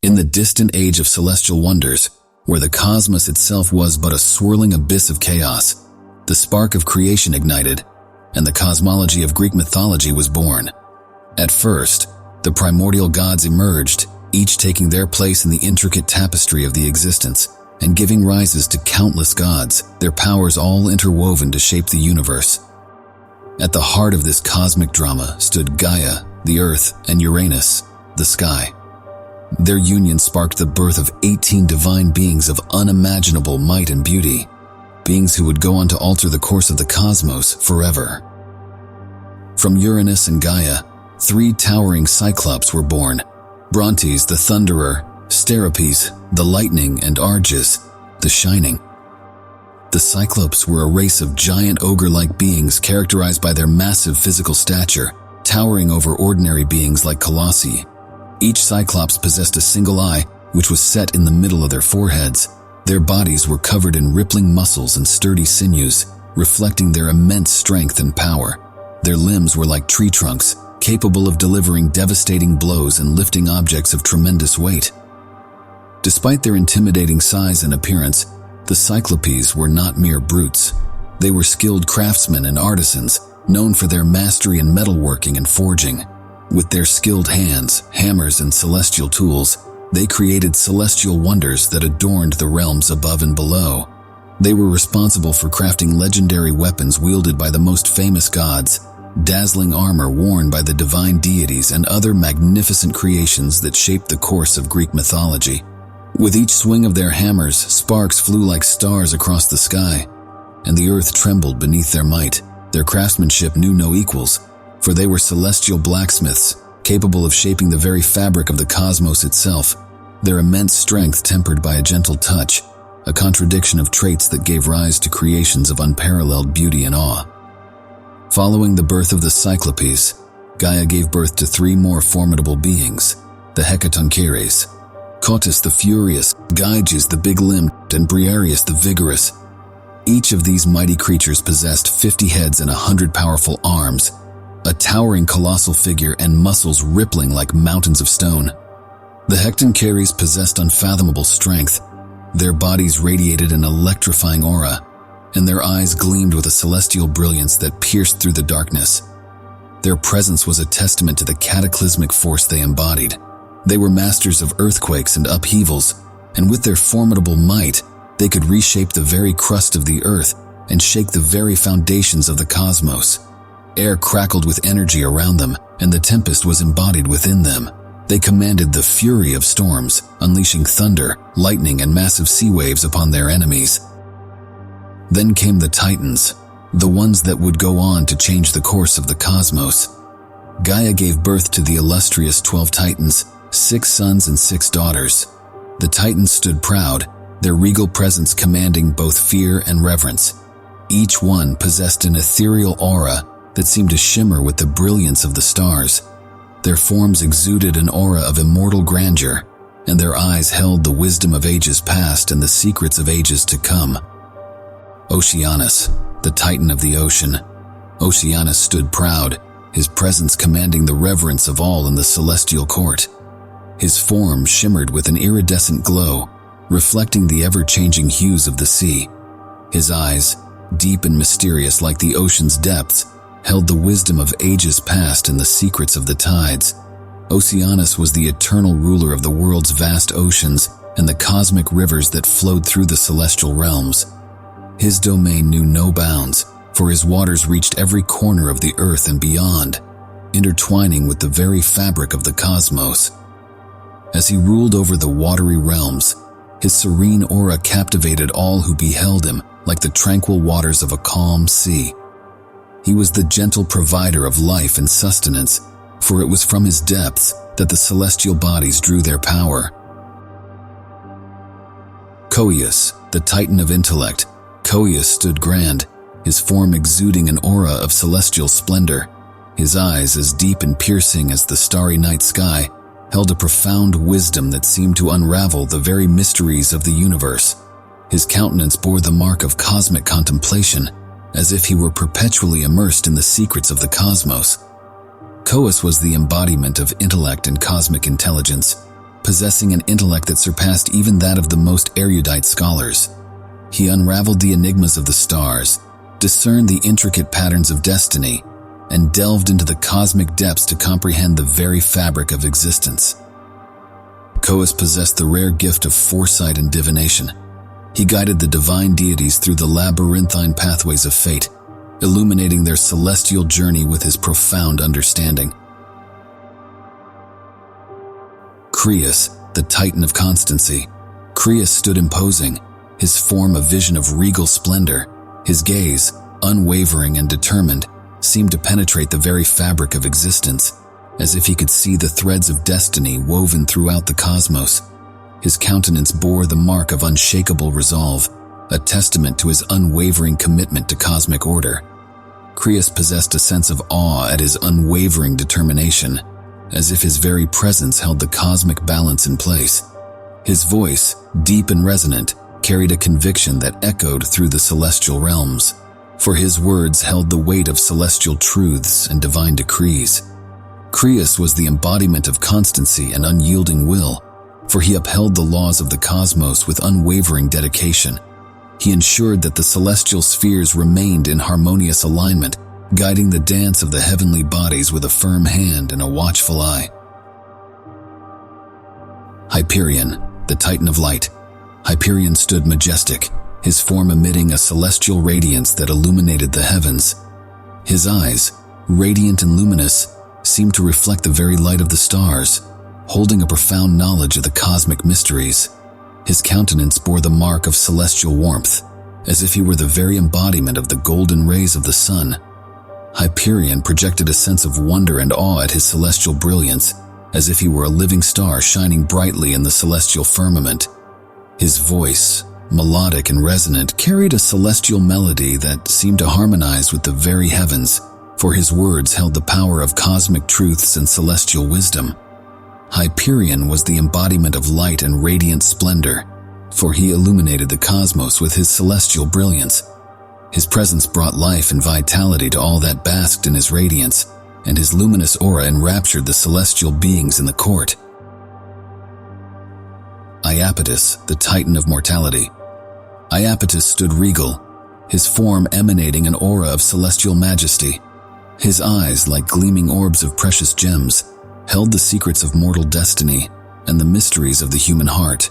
In the distant age of celestial wonders, where the cosmos itself was but a swirling abyss of chaos, the spark of creation ignited, and the cosmology of Greek mythology was born. At first, the primordial gods emerged, each taking their place in the intricate tapestry of the existence, and giving rises to countless gods, their powers all interwoven to shape the universe. At the heart of this cosmic drama stood Gaia, the earth, and Uranus, the sky. Their union sparked the birth of 18 divine beings of unimaginable might and beauty, beings who would go on to alter the course of the cosmos forever. From Uranus and Gaia, 3 towering Cyclopes were born: Brontes, the thunderer, Steropes, the lightning, and Argus, the shining. The Cyclopes were a race of giant ogre-like beings characterized by their massive physical stature, towering over ordinary beings like colossi. Each Cyclops possessed a single eye, which was set in the middle of their foreheads. Their bodies were covered in rippling muscles and sturdy sinews, reflecting their immense strength and power. Their limbs were like tree trunks, capable of delivering devastating blows and lifting objects of tremendous weight. Despite their intimidating size and appearance, the Cyclopes were not mere brutes. They were skilled craftsmen and artisans, known for their mastery in metalworking and forging. With their skilled hands, hammers, and celestial tools, they created celestial wonders that adorned the realms above and below. They were responsible for crafting legendary weapons wielded by the most famous gods, dazzling armor worn by the divine deities, and other magnificent creations that shaped the course of Greek mythology. With each swing of their hammers, sparks flew like stars across the sky, and the earth trembled beneath their might. Their craftsmanship knew no equals, for they were celestial blacksmiths, capable of shaping the very fabric of the cosmos itself, their immense strength tempered by a gentle touch, a contradiction of traits that gave rise to creations of unparalleled beauty and awe. Following the birth of the Cyclopes, Gaia gave birth to 3 more formidable beings: the Hecatoncheires, Coeus the furious, Gyges the big-limbed, and Briareus the vigorous. Each of these mighty creatures possessed 50 heads and 100 powerful arms, a towering colossal figure and muscles rippling like mountains of stone. The Hecatoncheires possessed unfathomable strength. Their bodies radiated an electrifying aura, and their eyes gleamed with a celestial brilliance that pierced through the darkness. Their presence was a testament to the cataclysmic force they embodied. They were masters of earthquakes and upheavals, and with their formidable might, they could reshape the very crust of the earth and shake the very foundations of the cosmos. Air crackled with energy around them, and the tempest was embodied within them. They commanded the fury of storms, unleashing thunder, lightning, and massive sea waves upon their enemies. Then came the Titans, the ones that would go on to change the course of the cosmos. Gaia gave birth to the illustrious 12 Titans, 6 sons and 6 daughters. The Titans stood proud, their regal presence commanding both fear and reverence. Each one possessed an ethereal aura that seemed to shimmer with the brilliance of the stars. Their forms exuded an aura of immortal grandeur, and their eyes held the wisdom of ages past and the secrets of ages to come. Oceanus, the Titan of the ocean. Oceanus stood proud, his presence commanding the reverence of all in the celestial court. His form shimmered with an iridescent glow, reflecting the ever-changing hues of the sea. His eyes, deep and mysterious like the ocean's depths, held the wisdom of ages past and the secrets of the tides. Oceanus was the eternal ruler of the world's vast oceans and the cosmic rivers that flowed through the celestial realms. His domain knew no bounds, for his waters reached every corner of the earth and beyond, intertwining with the very fabric of the cosmos. As he ruled over the watery realms, his serene aura captivated all who beheld him like the tranquil waters of a calm sea. He was the gentle provider of life and sustenance, for it was from his depths that the celestial bodies drew their power. Coeus, the Titan of intellect. Coeus stood grand, his form exuding an aura of celestial splendor. His eyes, as deep and piercing as the starry night sky, held a profound wisdom that seemed to unravel the very mysteries of the universe. His countenance bore the mark of cosmic contemplation, as if he were perpetually immersed in the secrets of the cosmos. Coeus was the embodiment of intellect and cosmic intelligence, possessing an intellect that surpassed even that of the most erudite scholars. He unraveled the enigmas of the stars, discerned the intricate patterns of destiny, and delved into the cosmic depths to comprehend the very fabric of existence. Coeus possessed the rare gift of foresight and divination. He guided the divine deities through the labyrinthine pathways of fate, illuminating their celestial journey with his profound understanding. Crius, the Titan of constancy. Crius stood imposing, his form a vision of regal splendor. His gaze, unwavering and determined, seemed to penetrate the very fabric of existence, as if he could see the threads of destiny woven throughout the cosmos. His countenance bore the mark of unshakable resolve, a testament to his unwavering commitment to cosmic order. Crius possessed a sense of awe at his unwavering determination, as if his very presence held the cosmic balance in place. His voice, deep and resonant, carried a conviction that echoed through the celestial realms, for his words held the weight of celestial truths and divine decrees. Crius was the embodiment of constancy and unyielding will, for he upheld the laws of the cosmos with unwavering dedication. He ensured that the celestial spheres remained in harmonious alignment, guiding the dance of the heavenly bodies with a firm hand and a watchful eye. Hyperion, the Titan of light. Hyperion stood majestic, his form emitting a celestial radiance that illuminated the heavens. His eyes, radiant and luminous, seemed to reflect the very light of the stars, holding a profound knowledge of the cosmic mysteries. His countenance bore the mark of celestial warmth, as if he were the very embodiment of the golden rays of the sun. Hyperion projected a sense of wonder and awe at his celestial brilliance, as if he were a living star shining brightly in the celestial firmament. His voice, melodic and resonant, carried a celestial melody that seemed to harmonize with the very heavens, for his words held the power of cosmic truths and celestial wisdom. Hyperion was the embodiment of light and radiant splendor, for he illuminated the cosmos with his celestial brilliance. His presence brought life and vitality to all that basked in his radiance, and his luminous aura enraptured the celestial beings in the court. Iapetus, the Titan of mortality. Iapetus stood regal, his form emanating an aura of celestial majesty. His eyes, like gleaming orbs of precious gems, held the secrets of mortal destiny and the mysteries of the human heart.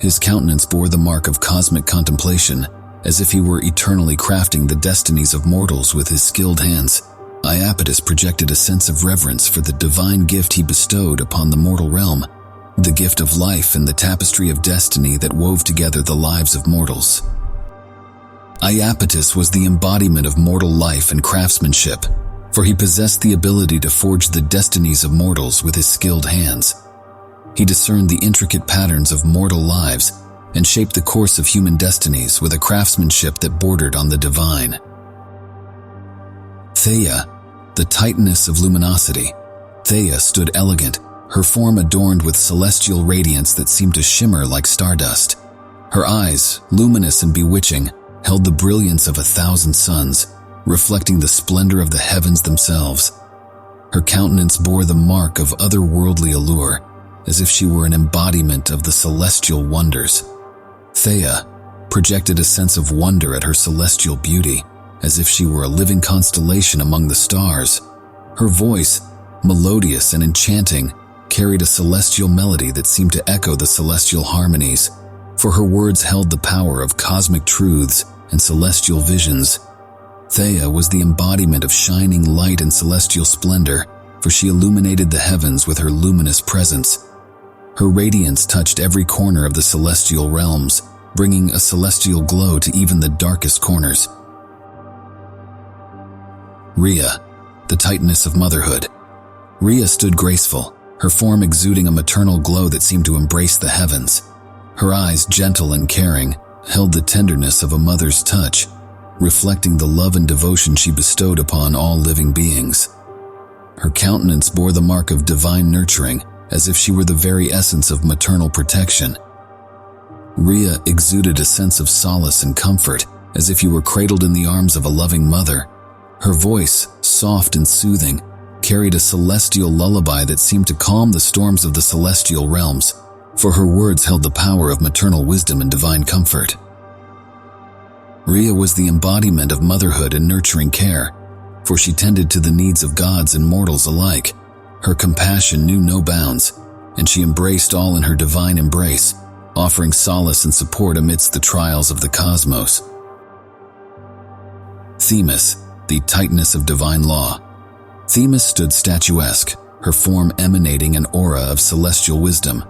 His countenance bore the mark of cosmic contemplation, as if he were eternally crafting the destinies of mortals with his skilled hands. Iapetus projected a sense of reverence for the divine gift he bestowed upon the mortal realm, the gift of life and the tapestry of destiny that wove together the lives of mortals. Iapetus was the embodiment of mortal life and craftsmanship, for he possessed the ability to forge the destinies of mortals with his skilled hands. He discerned the intricate patterns of mortal lives and shaped the course of human destinies with a craftsmanship that bordered on the divine. Theia, the Titaness of luminosity. Theia stood elegant, her form adorned with celestial radiance that seemed to shimmer like stardust. Her eyes, luminous and bewitching, held the brilliance of 1,000 suns, reflecting the splendor of the heavens themselves. Her countenance bore the mark of otherworldly allure, as if she were an embodiment of the celestial wonders. Theia projected a sense of wonder at her celestial beauty, as if she were a living constellation among the stars. Her voice, melodious and enchanting, carried a celestial melody that seemed to echo the celestial harmonies, for her words held the power of cosmic truths and celestial visions. Theia was the embodiment of shining light and celestial splendor, for she illuminated the heavens with her luminous presence. Her radiance touched every corner of the celestial realms, bringing a celestial glow to even the darkest corners. Rhea, the Titaness of motherhood. Rhea stood graceful, her form exuding a maternal glow that seemed to embrace the heavens. Her eyes, gentle and caring, held the tenderness of a mother's touch, reflecting the love and devotion she bestowed upon all living beings. Her countenance bore the mark of divine nurturing, as if she were the very essence of maternal protection. Rhea exuded a sense of solace and comfort, as if you were cradled in the arms of a loving mother. Her voice, soft and soothing, carried a celestial lullaby that seemed to calm the storms of the celestial realms, for her words held the power of maternal wisdom and divine comfort. Rhea was the embodiment of motherhood and nurturing care, for she tended to the needs of gods and mortals alike. Her compassion knew no bounds, and she embraced all in her divine embrace, offering solace and support amidst the trials of the cosmos. Themis, the Titaness of divine law. Themis stood statuesque, her form emanating an aura of celestial wisdom.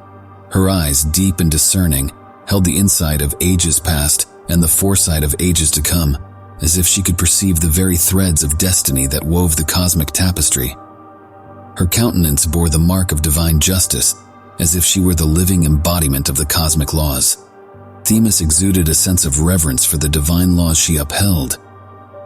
Her eyes, deep and discerning, held the insight of ages past and the foresight of ages to come, as if she could perceive the very threads of destiny that wove the cosmic tapestry. Her countenance bore the mark of divine justice, as if she were the living embodiment of the cosmic laws. Themis exuded a sense of reverence for the divine laws she upheld,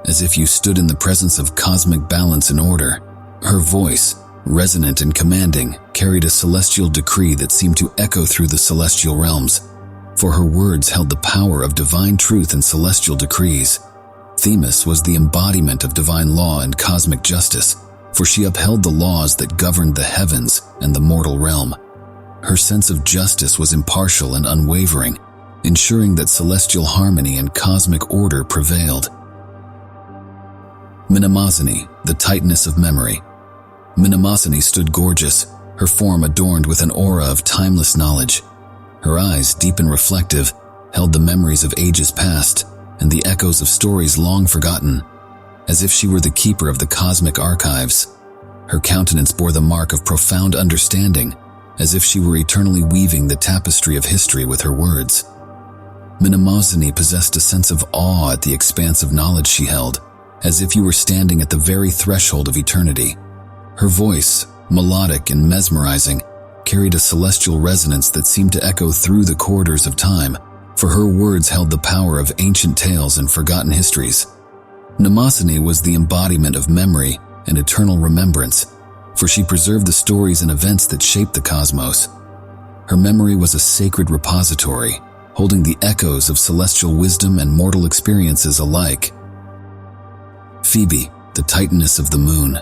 as if you stood in the presence of cosmic balance and order. Her voice, resonant and commanding, carried a celestial decree that seemed to echo through the celestial realms, for her words held the power of divine truth and celestial decrees. Themis was the embodiment of divine law and cosmic justice, for she upheld the laws that governed the heavens and the mortal realm. Her sense of justice was impartial and unwavering, ensuring that celestial harmony and cosmic order prevailed. Mnemosyne, the Titaness of memory. Mnemosyne stood gorgeous, her form adorned with an aura of timeless knowledge. Her eyes, deep and reflective, held the memories of ages past and the echoes of stories long forgotten, as if she were the keeper of the cosmic archives. Her countenance bore the mark of profound understanding, as if she were eternally weaving the tapestry of history with her words. Mnemosyne possessed a sense of awe at the expanse of knowledge she held, as if you were standing at the very threshold of eternity. Her voice, melodic and mesmerizing, carried a celestial resonance that seemed to echo through the corridors of time, for her words held the power of ancient tales and forgotten histories. Mnemosyne was the embodiment of memory and eternal remembrance, for she preserved the stories and events that shaped the cosmos. Her memory was a sacred repository, holding the echoes of celestial wisdom and mortal experiences alike. Phoebe, the Titaness of the moon.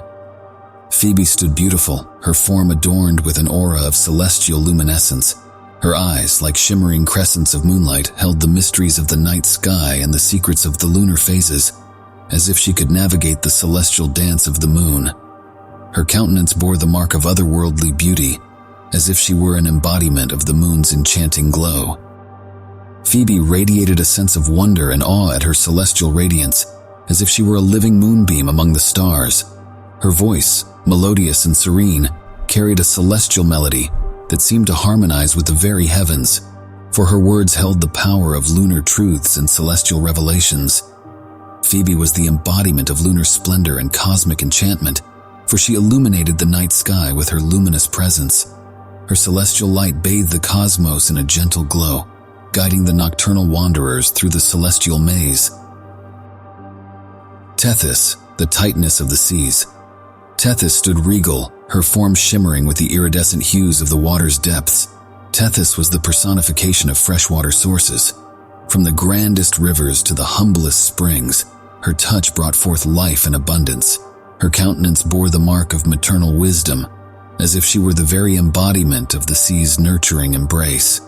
Phoebe stood beautiful, her form adorned with an aura of celestial luminescence. Her eyes, like shimmering crescents of moonlight, held the mysteries of the night sky and the secrets of the lunar phases, as if she could navigate the celestial dance of the moon. Her countenance bore the mark of otherworldly beauty, as if she were an embodiment of the moon's enchanting glow. Phoebe radiated a sense of wonder and awe at her celestial radiance, as if she were a living moonbeam among the stars. Her voice, melodious and serene, carried a celestial melody that seemed to harmonize with the very heavens, for her words held the power of lunar truths and celestial revelations. Phoebe was the embodiment of lunar splendor and cosmic enchantment, for she illuminated the night sky with her luminous presence. Her celestial light bathed the cosmos in a gentle glow, guiding the nocturnal wanderers through the celestial maze. Tethys, the Titaness of the seas. Tethys stood regal, her form shimmering with the iridescent hues of the water's depths. Tethys was the personification of freshwater sources. From the grandest rivers to the humblest springs, her touch brought forth life and abundance. Her countenance bore the mark of maternal wisdom, as if she were the very embodiment of the sea's nurturing embrace.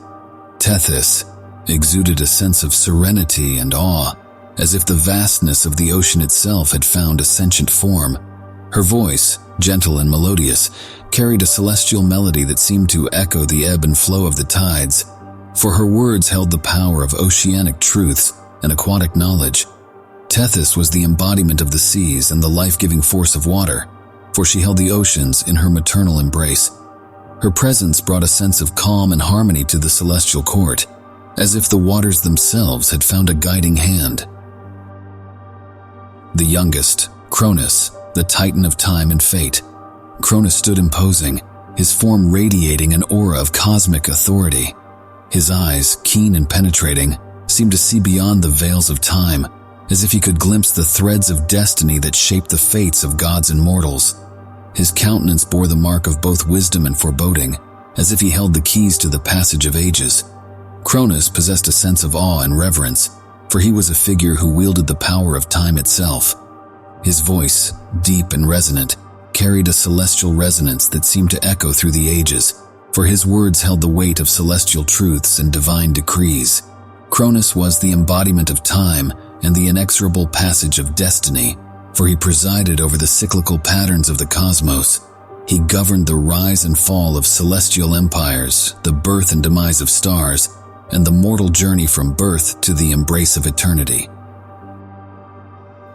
Tethys exuded a sense of serenity and awe, as if the vastness of the ocean itself had found a sentient form. Her voice, gentle and melodious, carried a celestial melody that seemed to echo the ebb and flow of the tides, for her words held the power of oceanic truths and aquatic knowledge. Tethys was the embodiment of the seas and the life-giving force of water, for she held the oceans in her maternal embrace. Her presence brought a sense of calm and harmony to the celestial court, as if the waters themselves had found a guiding hand. The youngest, Cronus, the Titan of time and fate. Cronus stood imposing, his form radiating an aura of cosmic authority. His eyes, keen and penetrating, seemed to see beyond the veils of time, as if he could glimpse the threads of destiny that shaped the fates of gods and mortals. His countenance bore the mark of both wisdom and foreboding, as if he held the keys to the passage of ages. Cronus possessed a sense of awe and reverence, for he was a figure who wielded the power of time itself. His voice, deep and resonant, carried a celestial resonance that seemed to echo through the ages, for his words held the weight of celestial truths and divine decrees. Cronus was the embodiment of time and the inexorable passage of destiny, for he presided over the cyclical patterns of the cosmos. He governed the rise and fall of celestial empires, the birth and demise of stars, and the mortal journey from birth to the embrace of eternity.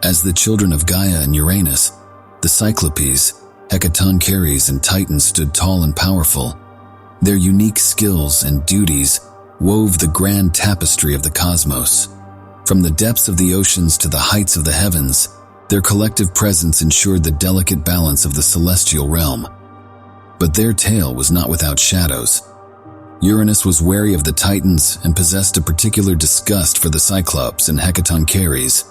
As the children of Gaia and Uranus, the Cyclopes, Hecatoncheires, and Titans stood tall and powerful. Their unique skills and duties wove the grand tapestry of the cosmos. From the depths of the oceans to the heights of the heavens, their collective presence ensured the delicate balance of the celestial realm. But their tale was not without shadows. Uranus was wary of the Titans and possessed a particular disgust for the Cyclopes and Hecatoncheires.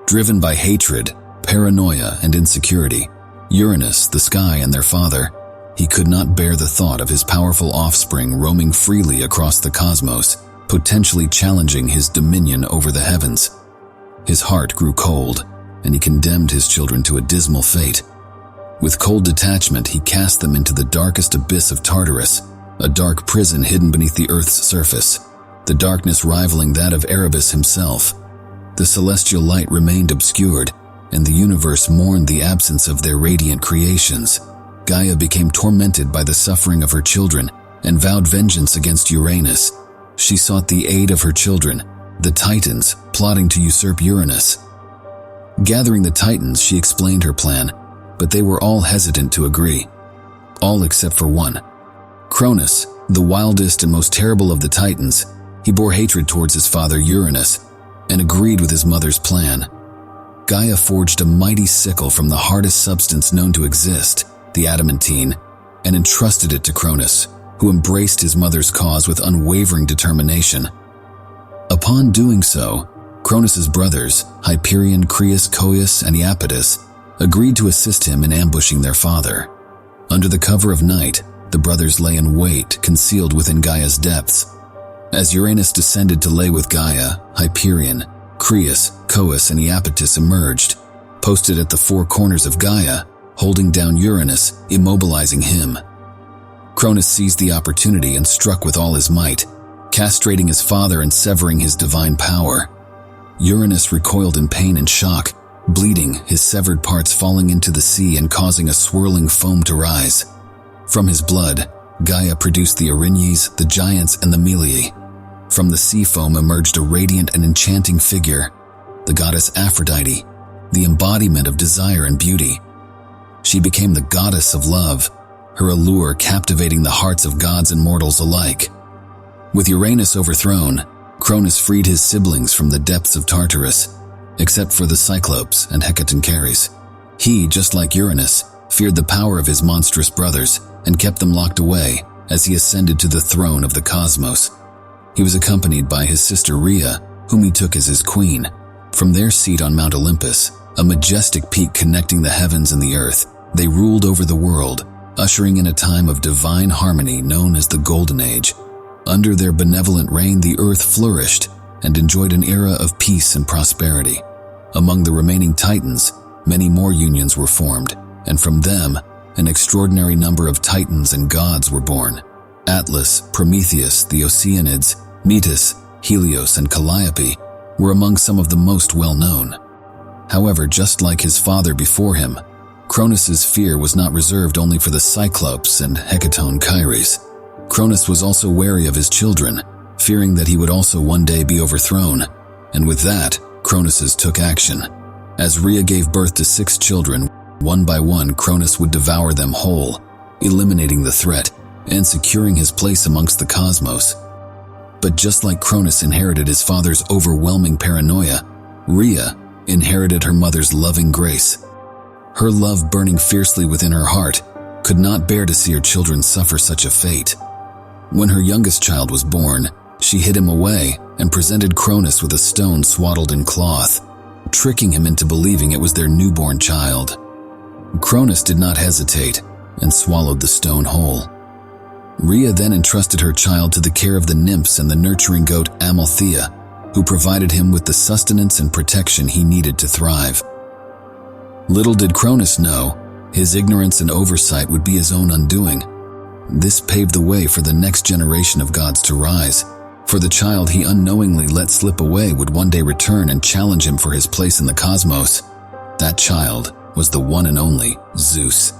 Driven by hatred, paranoia, and insecurity, Uranus, the sky, and their father, he could not bear the thought of his powerful offspring roaming freely across the cosmos, potentially challenging his dominion over the heavens. His heart grew cold, and he condemned his children to a dismal fate. With cold detachment, he cast them into the darkest abyss of Tartarus, a dark prison hidden beneath the Earth's surface, the darkness rivaling that of Erebus himself. The celestial light remained obscured, and the universe mourned the absence of their radiant creations. Gaia became tormented by the suffering of her children and vowed vengeance against Uranus. She sought the aid of her children, the Titans, plotting to usurp Uranus. Gathering the Titans, she explained her plan, but they were all hesitant to agree. All except for one. Cronus, the wildest and most terrible of the Titans, he bore hatred towards his father Uranus and agreed with his mother's plan. Gaia forged a mighty sickle from the hardest substance known to exist, the adamantine, and entrusted it to Cronus, who embraced his mother's cause with unwavering determination. Upon doing so, Cronus's brothers, Hyperion, Crius, Coeus, and Iapetus, agreed to assist him in ambushing their father. Under the cover of night, the brothers lay in wait, concealed within Gaia's depths. As Uranus descended to lay with Gaia, Hyperion, Crius, Coeus, and Iapetus emerged, posted at the four corners of Gaia, holding down Uranus, immobilizing him. Cronus seized the opportunity and struck with all his might, castrating his father and severing his divine power. Uranus recoiled in pain and shock, bleeding, his severed parts falling into the sea and causing a swirling foam to rise. From his blood, Gaia produced the Erinyes, the giants, and the Meliae. From the sea foam emerged a radiant and enchanting figure, the goddess Aphrodite, the embodiment of desire and beauty. She became the goddess of love, her allure captivating the hearts of gods and mortals alike. With Uranus overthrown, Cronus freed his siblings from the depths of Tartarus, except for the Cyclopes and Hecatoncheires. He, just like Uranus, feared the power of his monstrous brothers and kept them locked away as he ascended to the throne of the cosmos. He was accompanied by his sister Rhea, whom he took as his queen. From their seat on Mount Olympus, a majestic peak connecting the heavens and the earth, they ruled over the world, ushering in a time of divine harmony known as the Golden Age. Under their benevolent reign, the earth flourished and enjoyed an era of peace and prosperity. Among the remaining Titans, many more unions were formed, and from them, an extraordinary number of Titans and gods were born. Atlas, Prometheus, the Oceanids, Metis, Helios, and Calliope were among some of the most well-known. However, just like his father before him, Cronus's fear was not reserved only for the Cyclopes and Hecatoncheires. Cronus was also wary of his children, fearing that he would also one day be overthrown, and with that, Cronus took action. As Rhea gave birth to 6 children, one by one Cronus would devour them whole, eliminating the threat and securing his place amongst the cosmos. But just like Cronus inherited his father's overwhelming paranoia, Rhea inherited her mother's loving grace. Her love burning fiercely within her heart could not bear to see her children suffer such a fate. When her youngest child was born, she hid him away and presented Cronus with a stone swaddled in cloth, tricking him into believing it was their newborn child. Cronus did not hesitate and swallowed the stone whole. Rhea then entrusted her child to the care of the nymphs and the nurturing goat Theia, who provided him with the sustenance and protection he needed to thrive. Little did Cronus know, His ignorance and oversight would be his own undoing. This paved the way for the next generation of gods to rise, for the child he unknowingly let slip away would one day return and challenge him for his place in the cosmos. That child was the one and only Zeus.